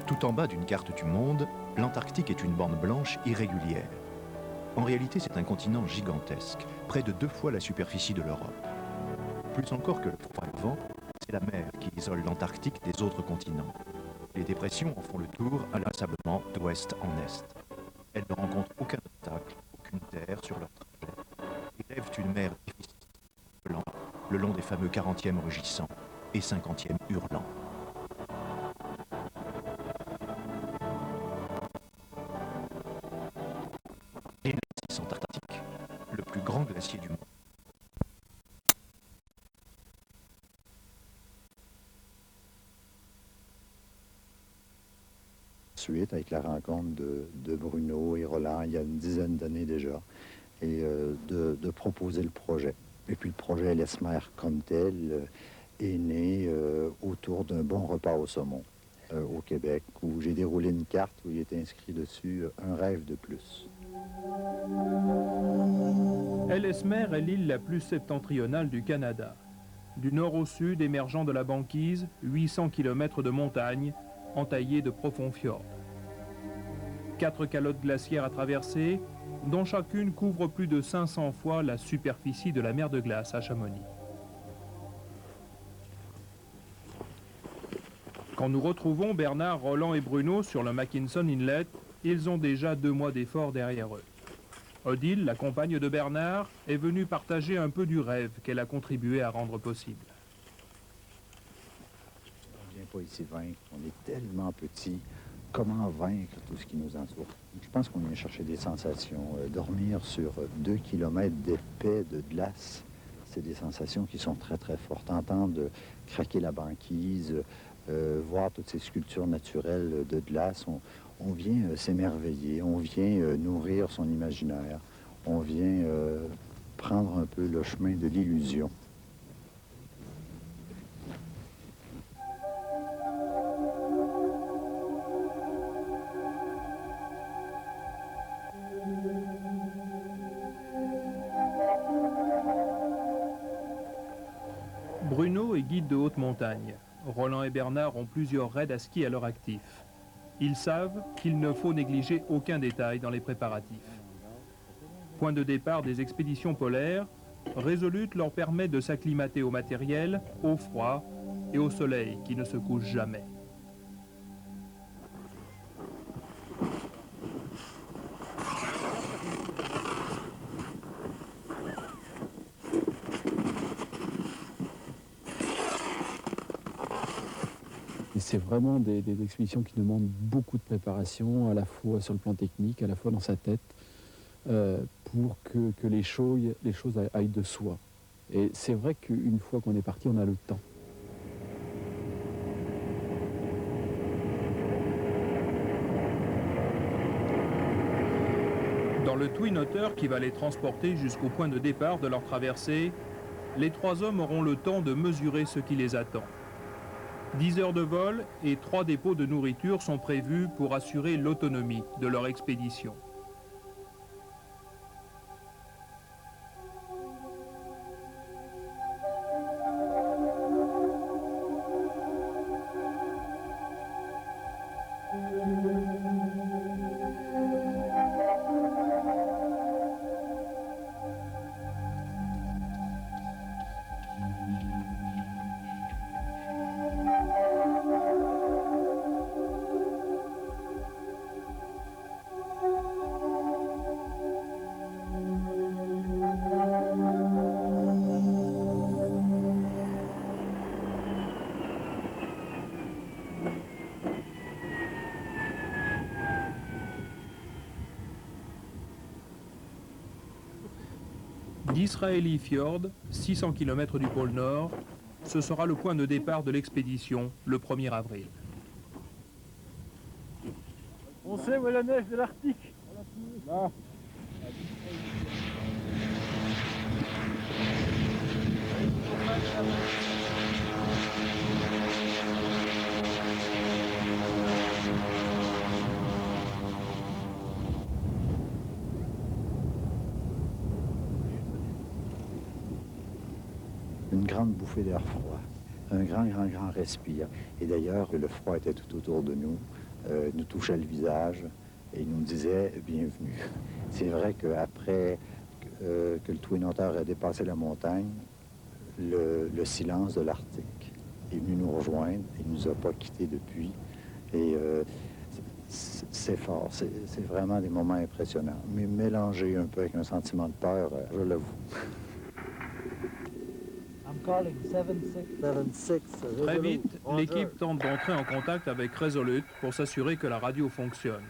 Tout en bas d'une carte du monde, l'Antarctique est une bande blanche irrégulière. En réalité, c'est un continent gigantesque, près de 2 fois la superficie de l'Europe. Plus encore que le froid et le vent, c'est la mer qui isole l'Antarctique des autres continents. Les dépressions en font le tour inlassablement d'ouest en est. Elles ne rencontrent aucun obstacle, aucune terre sur leur trajet, et lèvent une mer difficile le long des fameux 40e rugissants et 50e hurlants. Et le glacier antarctique, le plus grand glacier du monde. Suite avec la rencontre de Bruno et Roland il y a une dizaine d'années déjà, et de proposer le projet. Et puis le projet Ellesmer comme tel est né autour d'un bon repas au saumon au Québec, où j'ai déroulé une carte où il était inscrit dessus un rêve de plus. Ellesmer est l'île la plus septentrionale du Canada. Du nord au sud, émergeant de la banquise, 800 km de montagnes, entaillées de profonds fjords. 4 calottes glaciaires à traverser, dont chacune couvre plus de 500 fois la superficie de la mer de glace à Chamonix. Quand nous retrouvons Bernard, Roland et Bruno sur le Mackinson Inlet, ils ont déjà 2 mois d'efforts derrière eux. Odile, la compagne de Bernard, est venue partager un peu du rêve qu'elle a contribué à rendre possible. On ne vient pas ici vaincre, on est tellement petit. Comment vaincre tout ce qui nous entoure? Je pense qu'on vient chercher des sensations. Dormir sur 2 kilomètres d'épais de glace, c'est des sensations qui sont très très fortes. Entendre craquer la banquise, voir toutes ces sculptures naturelles de glace, on vient s'émerveiller, on vient nourrir son imaginaire, on vient prendre un peu le chemin de l'illusion. Bruno est guide de haute montagne. Roland et Bernard ont plusieurs raids à ski à leur actif. Ils savent qu'il ne faut négliger aucun détail dans les préparatifs. Point de départ des expéditions polaires, Resolute leur permet de s'acclimater au matériel, au froid et au soleil qui ne se couche jamais. C'est vraiment des expéditions qui demandent beaucoup de préparation, à la fois sur le plan technique, à la fois dans sa tête, pour que les choses aillent de soi. Et c'est vrai qu'une fois qu'on est parti, on a le temps. Dans le Twin Otter qui va les transporter jusqu'au point de départ de leur traversée, les 3 hommes auront le temps de mesurer ce qui les attend. 10 heures de vol et 3 dépôts de nourriture sont prévus pour assurer l'autonomie de leur expédition. D'Israeli Fjord, 600 km du pôle Nord, ce sera le point de départ de l'expédition le 1er avril. On sait où est la neige de l'Arctique. Là. Une grande bouffée d'air froid, un grand respire. Et d'ailleurs, le froid était tout autour de nous. nous touchait le visage et nous disait « bienvenue ». C'est vrai qu'après que le Twin Otter a dépassé la montagne, le silence de l'Arctique est venu nous rejoindre. Il ne nous a pas quittés depuis. Et c'est fort. C'est vraiment des moments impressionnants. Mais mélangé un peu avec un sentiment de peur, je l'avoue. Très vite, l'équipe tente d'entrer en contact avec Resolute pour s'assurer que la radio fonctionne.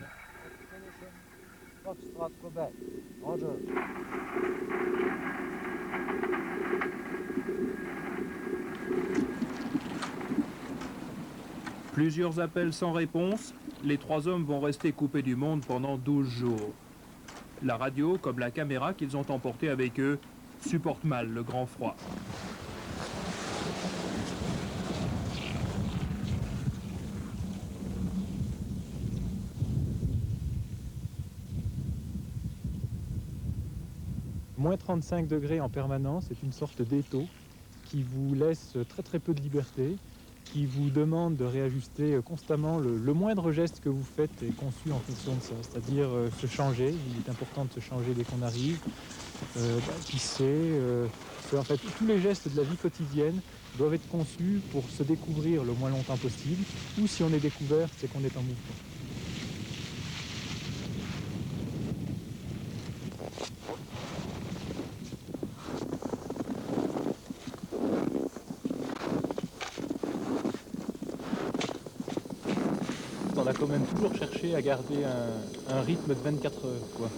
Plusieurs appels sans réponse, les 3 hommes vont rester coupés du monde pendant 12 jours. La radio, comme la caméra qu'ils ont emportée avec eux, supporte mal le grand froid. Moins 35 degrés en permanence, c'est une sorte d'étau qui vous laisse très peu de liberté, qui vous demande de réajuster constamment. Le moindre geste que vous faites est conçu en fonction de ça, c'est-à-dire se changer. Il est important de se changer dès qu'on arrive, pisser. En fait, tous les gestes de la vie quotidienne doivent être conçus pour se découvrir le moins longtemps possible, ou si on est découvert, c'est qu'on est en mouvement. On a quand même toujours cherché à garder un rythme de 24 heures, quoi.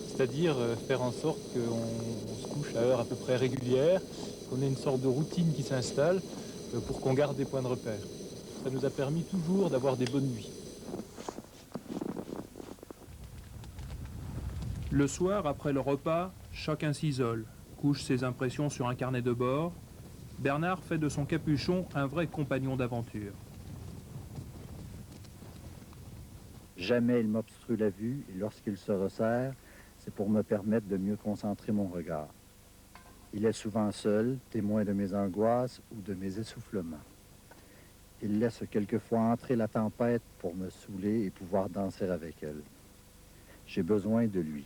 C'est-à-dire faire en sorte qu'on se couche à heure à peu près régulière, qu'on ait une sorte de routine qui s'installe pour qu'on garde des points de repère. Ça nous a permis toujours d'avoir des bonnes nuits. Le soir, après le repas, chacun s'isole, couche ses impressions sur un carnet de bord. Bernard fait de son capuchon un vrai compagnon d'aventure. Jamais il m'obstrue la vue et lorsqu'il se resserre, c'est pour me permettre de mieux concentrer mon regard. Il est souvent seul, témoin de mes angoisses ou de mes essoufflements. Il laisse quelquefois entrer la tempête pour me saouler et pouvoir danser avec elle. J'ai besoin de lui.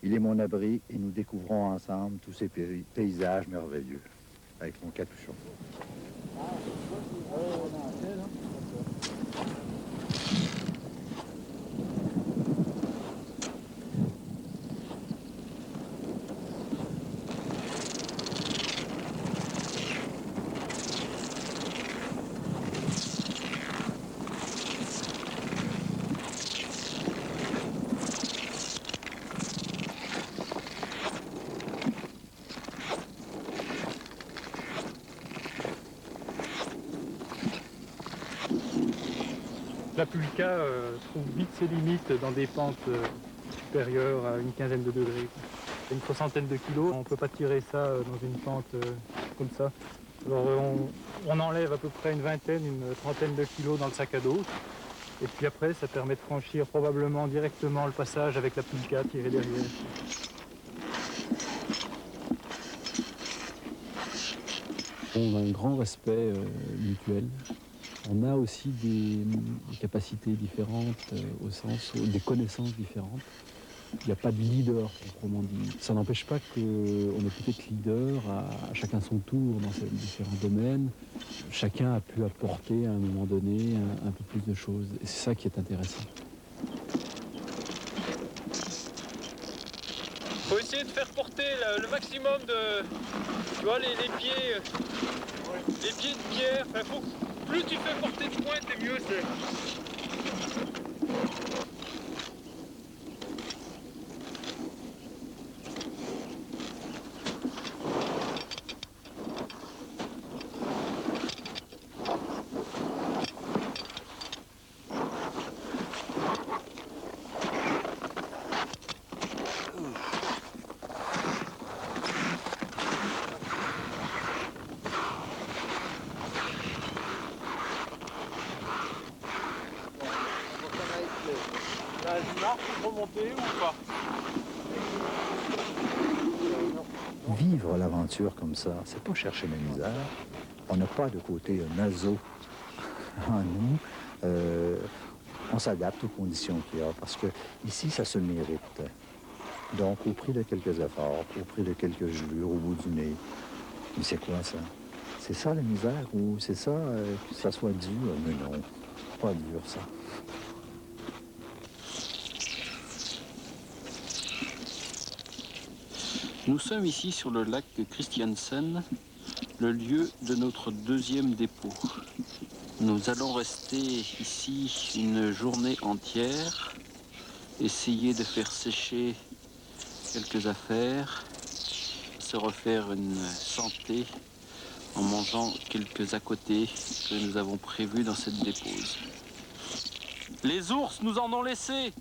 Il est mon abri et nous découvrons ensemble tous ces paysages merveilleux avec mon capuchon. La pulka trouve vite ses limites dans des pentes supérieures à une quinzaine de degrés. C'est une soixantaine de kilos, on ne peut pas tirer ça dans une pente comme ça. Alors on enlève à peu près une vingtaine, une trentaine de kilos dans le sac à dos. Et puis après, ça permet de franchir probablement directement le passage avec la pulka tirée derrière. On a un grand respect mutuel. On a aussi des capacités différentes, au sens des connaissances différentes. Il n'y a pas de leader proprement dit. Ça n'empêche pas qu'on est peut-être leader à chacun son tour dans ces différents domaines. Chacun a pu apporter à un moment donné un peu plus de choses. Et c'est ça qui est intéressant. Il faut essayer de faire porter le maximum de, tu vois, les pieds de pierre. Enfin, plus tu fais porter de pointe, et mieux c'est. Remonter ou pas? Vivre l'aventure comme ça, c'est pas chercher la misère. On n'a pas de côté naso en nous. on s'adapte aux conditions qu'il y a, parce que ici, ça se mérite. Donc, au prix de quelques efforts, au prix de quelques gelures au bout du nez. Mais c'est quoi ça? C'est ça la misère ou c'est ça que ça soit dur? Mais non, pas dur ça. Nous sommes ici sur le lac Christiansen, le lieu de notre deuxième dépôt. Nous allons rester ici une journée entière, essayer de faire sécher quelques affaires, se refaire une santé en mangeant quelques à côté que nous avons prévus dans cette dépose. Les ours nous en ont laissé!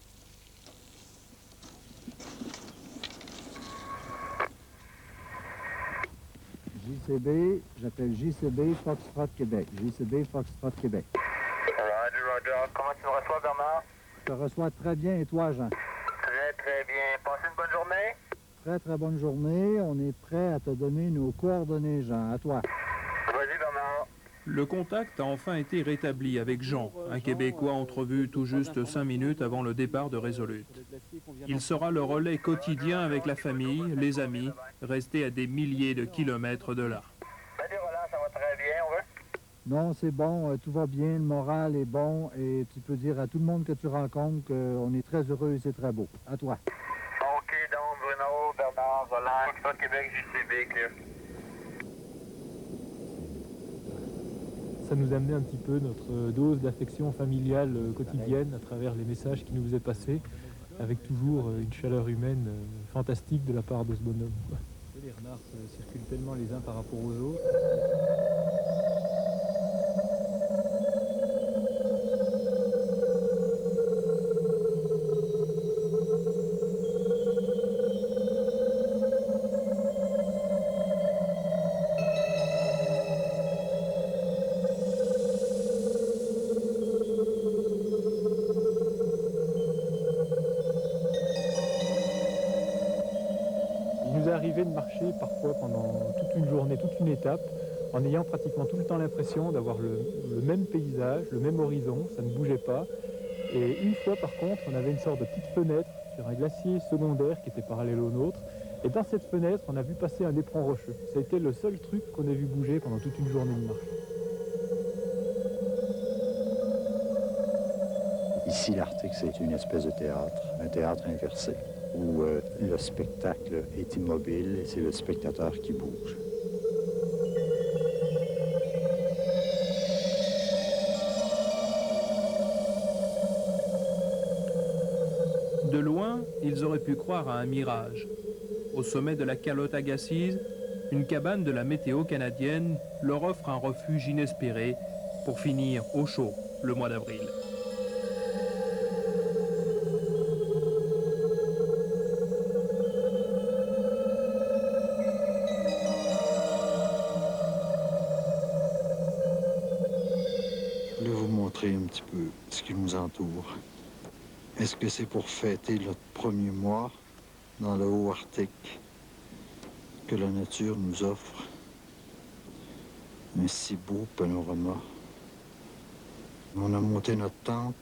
JCB, j'appelle JCB Foxtrot Québec. JCB Foxtrot Québec. Roger, Roger. Comment tu me reçois, Bernard? Je te reçois très bien et toi, Jean? Très, très bien. Passez une bonne journée? Très, très bonne journée. On est prêt à te donner nos coordonnées, Jean. À toi. Vas-y, Bernard. Le contact a enfin été rétabli avec Jean, un Québécois entrevu tout juste 5 minutes avant le départ de Resolute. Il sera le relais quotidien avec la famille, les amis, restés à des milliers de kilomètres de là. Salut, Roland, ça va très bien, on veut? Non, c'est bon, tout va bien, le moral est bon et tu peux dire à tout le monde que tu rencontres qu'on est très heureux et c'est très beau. À toi. OK, donc Bruno, Bernard, Roland, Foxtrot Québec, JCB, clear. Ça nous amenait un petit peu notre dose d'affection familiale quotidienne à travers les messages qui nous faisaient passer, avec toujours une chaleur humaine fantastique de la part de ce bonhomme, quoi. Les renards circulent tellement les uns par rapport aux autres. Arrivé de marcher parfois pendant toute une journée, toute une étape, en ayant pratiquement tout le temps l'impression d'avoir le même paysage, le même horizon, ça ne bougeait pas. Et une fois par contre, on avait une sorte de petite fenêtre sur un glacier secondaire qui était parallèle au nôtre. Et dans cette fenêtre, on a vu passer un éperon rocheux. Ça a été le seul truc qu'on a vu bouger pendant toute une journée de marche. Ici, l'Arctique, c'est une espèce de théâtre, un théâtre inversé, où le spectacle est immobile et c'est le spectateur qui bouge. De loin, ils auraient pu croire à un mirage. Au sommet de la calotte Agassiz, une cabane de la météo canadienne leur offre un refuge inespéré pour finir au chaud le mois d'avril. Je vais vous montrer un petit peu ce qui nous entoure. Est-ce que c'est pour fêter notre premier mois dans le haut Arctique que la nature nous offre un si beau panorama? On a monté notre tente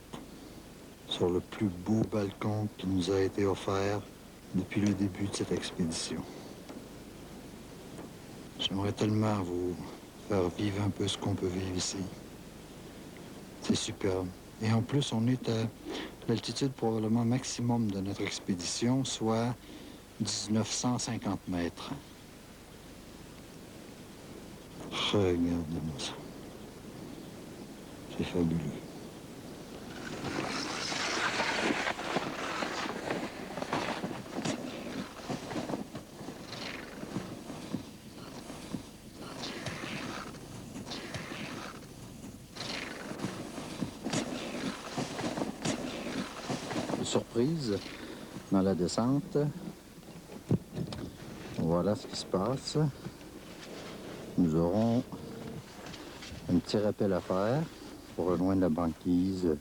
sur le plus beau balcon qui nous a été offert depuis le début de cette expédition. J'aimerais tellement vous faire vivre un peu ce qu'on peut vivre ici. C'est superbe. Et en plus, on est à l'altitude probablement maximum de notre expédition, soit 1950 mètres. Regardez-moi ça. C'est fabuleux. Surprise dans la descente. Voilà ce qui se passe. Nous aurons un petit rappel à faire pour rejoindre la banquise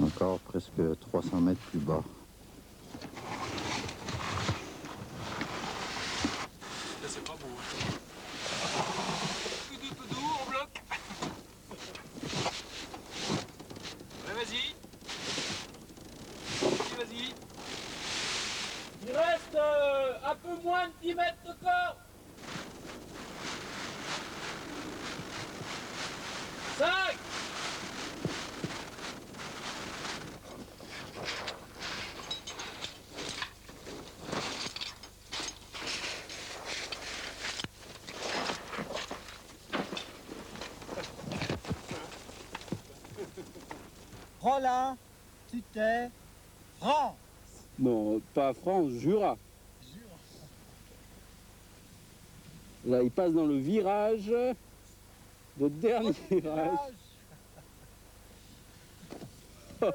encore presque 300 mètres plus bas. Là, c'est pas beau. Peu doux, on bloque. Ouais, vas-y. cm de corde. 5. Roland, tu t'es France. Non, pas France, Jura. Là, il passe dans le virage, le dernier virage. Bon,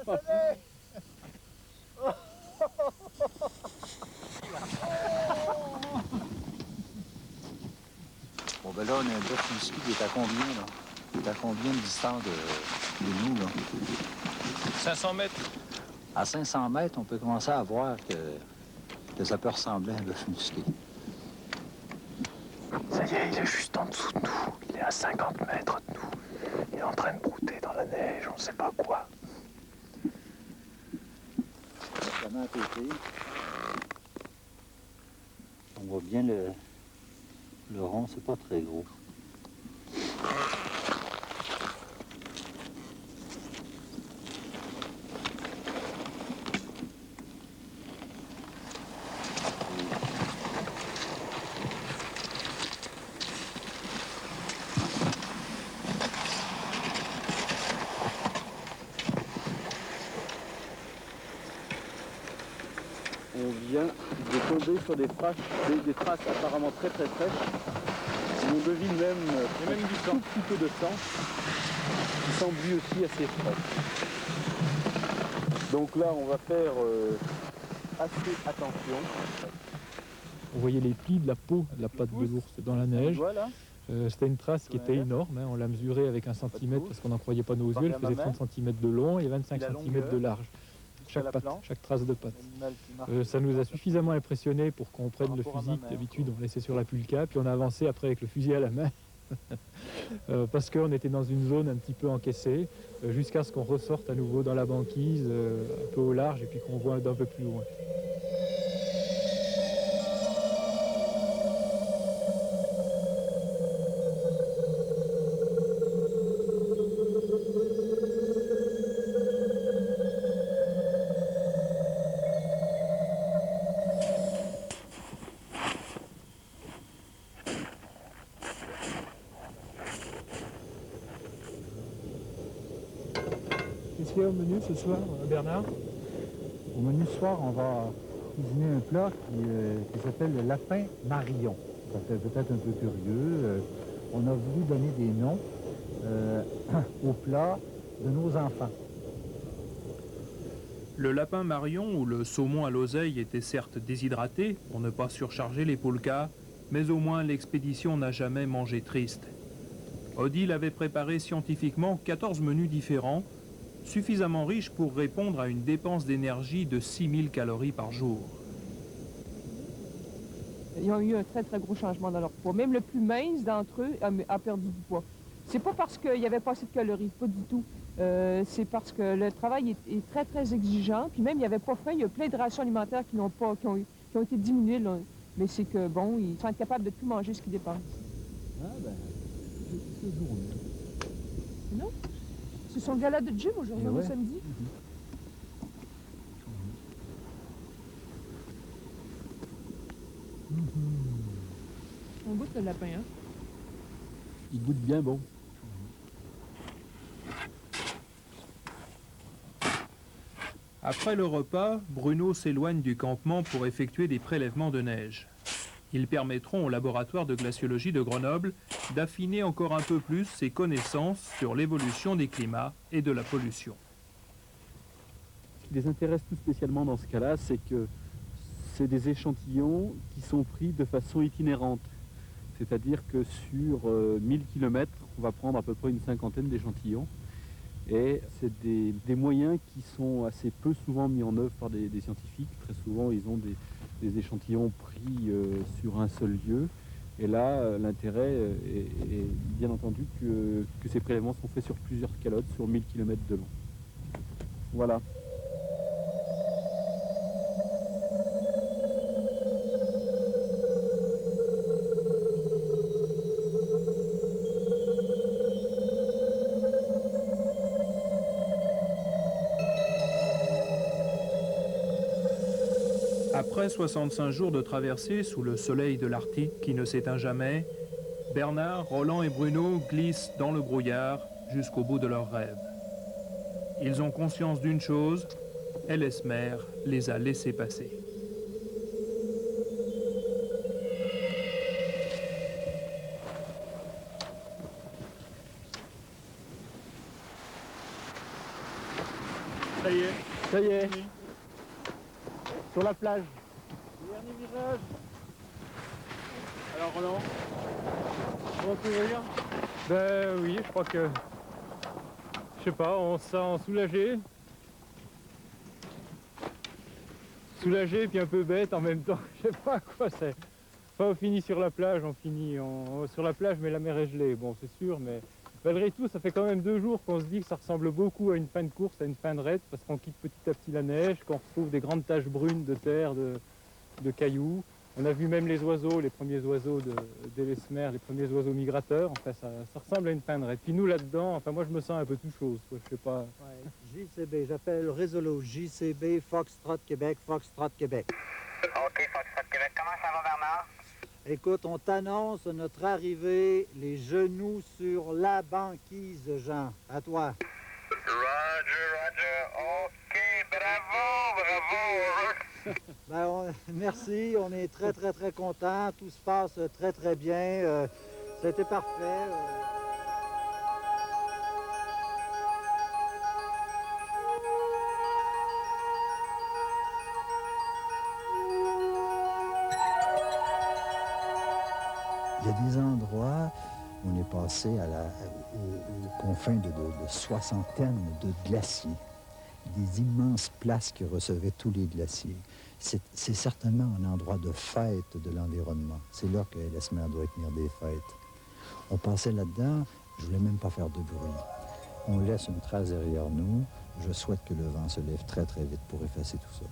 ben là, on a un bœuf musqué qui est à combien, là? Il est à combien de distance de nous, là? 500 mètres. À 500 mètres, on peut commencer à voir que ça peut ressembler à un bœuf musqué. Ça y est, il est juste en dessous de nous. Il est à 50 mètres de nous. Il est en train de brouter dans la neige, on ne sait pas quoi. Vraiment à côté. On voit bien le rond, c'est pas très gros. On vient de tomber sur des traces apparemment très très fraîches. On devine même du tout petit peu de sang, qui semble lui aussi assez frais. Donc là, on va faire assez attention. On voyait les plis de la peau de la patte de l'ours dans la neige. Voilà. C'était une trace qui était énorme, hein. On l'a mesurée avec 1 centimètre parce qu'on n'en croyait pas nos yeux. Elle faisait 30 cm de long et 25 cm de large. Chaque patte, chaque trace de patte. Ça nous a suffisamment impressionné pour qu'on prenne le fusil que d'habitude on laissait sur la pulka, puis on a avancé après avec le fusil à la main parce qu'on était dans une zone un petit peu encaissée jusqu'à ce qu'on ressorte à nouveau dans la banquise un peu au large et puis qu'on voit d'un peu plus loin. Qu'est-ce qu'il y a au menu ce soir, Bernard? Au menu ce soir, on va cuisiner un plat qui s'appelle le lapin Marion. Ça fait peut-être un peu curieux. On a voulu donner des noms au plat de nos enfants. Le lapin Marion ou le saumon à l'oseille était certes déshydraté pour ne pas surcharger les poulkas, mais au moins l'expédition n'a jamais mangé triste. Odile avait préparé scientifiquement 14 menus différents, suffisamment riches pour répondre à une dépense d'énergie de 6000 calories par jour. Ils ont eu un très très gros changement dans leur poids. Même le plus mince d'entre eux a perdu du poids. C'est pas parce qu'il n'y avait pas assez de calories, pas du tout. C'est parce que le travail est très très exigeant. Puis même, il n'y avait pas faim. Il y a plein de rations alimentaires qui ont été diminuées. Là. Mais c'est que bon, ils sont capables de tout manger ce qu'ils dépensent. Ah ben, c'est toujours mieux. Non? C'est son gala de gym aujourd'hui, ouais. samedi. On goûte le lapin, hein? Il goûte bien bon. Après le repas, Bruno s'éloigne du campement pour effectuer des prélèvements de neige. Ils permettront au laboratoire de glaciologie de Grenoble d'affiner encore un peu plus ses connaissances sur l'évolution des climats et de la pollution. Ce qui les intéresse tout spécialement dans ce cas-là, c'est que c'est des échantillons qui sont pris de façon itinérante. C'est-à-dire que sur 1000 km, on va prendre à peu près une cinquantaine d'échantillons. Et c'est des moyens qui sont assez peu souvent mis en œuvre par des scientifiques. Très souvent, ils ont des échantillons pris sur un seul lieu. Et là, l'intérêt est bien entendu que ces prélèvements sont faits sur plusieurs calottes, sur 1000 km de long. Voilà. Après 65 jours de traversée sous le soleil de l'Arctique qui ne s'éteint jamais, Bernard, Roland et Bruno glissent dans le brouillard jusqu'au bout de leurs rêves. Ils ont conscience d'une chose, Ellesmer les a laissés passer. Ça y est. Ça y est, Oui. sur la plage. Dernier virage. Alors Roland, on va courir. Ben oui, je crois que, je sais pas, on se sent soulagé. Soulagé puis un peu bête en même temps, je sais pas quoi c'est. Enfin, on finit sur la plage, sur la plage, mais la mer est gelée, bon c'est sûr, mais malgré tout, ça fait quand même 2 jours qu'on se dit que ça ressemble beaucoup à une fin de course, à une fin de raid, parce qu'on quitte petit à petit la neige, qu'on retrouve des grandes taches brunes de terre, de cailloux. On a vu même les oiseaux, les premiers oiseaux d'Ellesmer, les premiers oiseaux migrateurs. Enfin, ça ressemble à une fin de raid. Puis nous, là-dedans, enfin, moi, je me sens un peu tout chose, quoi, je sais pas. Ouais. JCB, j'appelle Résolo. JCB, Foxtrot Québec, Foxtrot Québec. OK, Foxtrot Québec. Comment ça va, Bernard? Écoute, on t'annonce notre arrivée, les genoux sur la banquise, Jean. À toi. Roger, Roger. OK, bravo, bravo. Merci, on est très, très, très contents. Tout se passe très, très bien. C'était parfait. Il y a des endroits où on est passé aux confins de soixantaines de glaciers, des immenses places qui recevaient tous les glaciers. C'est certainement un endroit de fête de l'environnement. C'est là que Ellesmer doit tenir des fêtes. On passait là-dedans, je voulais même pas faire de bruit. On laisse une trace derrière nous. Je souhaite que le vent se lève très très vite pour effacer tout ça.